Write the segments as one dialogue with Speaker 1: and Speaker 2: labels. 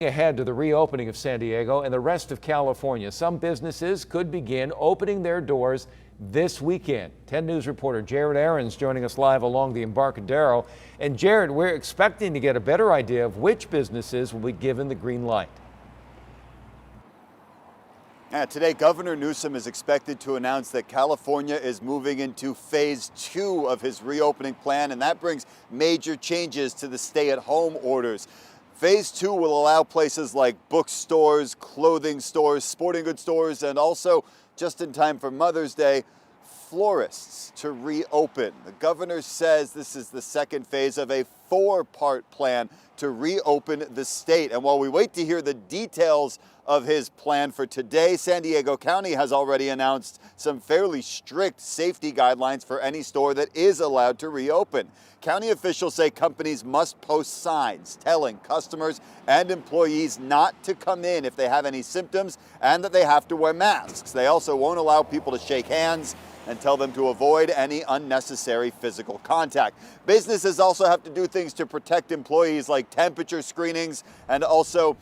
Speaker 1: Ahead to the reopening of San Diego and the rest of California, some businesses could begin opening their doors this weekend. 10 News reporter Jared Aarons joining us live along the Embarcadero. And Jared, we're expecting to get a better idea of which businesses will be given the green light.
Speaker 2: Today, Governor Newsom is expected to announce that California is moving into phase 2 of his reopening plan, and that brings major changes to the stay-at-home orders. Phase 2 will allow places like bookstores, clothing stores, sporting goods stores, and also, just in time for Mother's Day, florists to reopen. The governor says this is the second phase of a 4-part plan to reopen the state. And while we wait to hear the details of his plan for today, San Diego County has already announced some fairly strict safety guidelines for any store that is allowed to reopen. County officials say companies must post signs telling customers and employees not to come in if they have any symptoms and that they have to wear masks. They also won't allow people to shake hands and tell them to avoid any unnecessary physical contact. Businesses also have to do things to protect employees like temperature screenings and also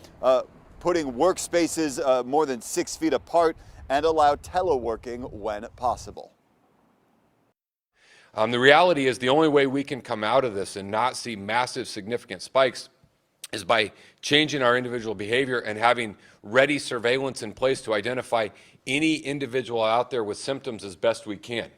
Speaker 2: putting workspaces more than 6 feet apart and allow teleworking when possible.
Speaker 3: The reality is the only way we can come out of this and not see massive significant spikes is by changing our individual behavior and having ready surveillance in place to identify any individual out there with symptoms as best we can.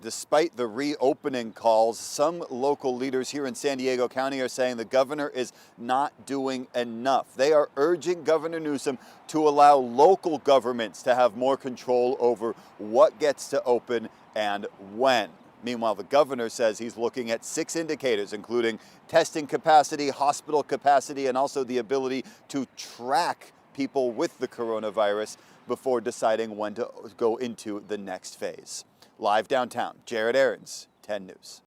Speaker 2: Despite the reopening calls, some local leaders here in San Diego County are saying the governor is not doing enough. They are urging Governor Newsom to allow local governments to have more control over what gets to open and when. Meanwhile, the governor says he's looking at 6 indicators, including testing capacity, hospital capacity, and also the ability to track people with the coronavirus before deciding when to go into the next phase. Live downtown, Jared Aarons, 10 News.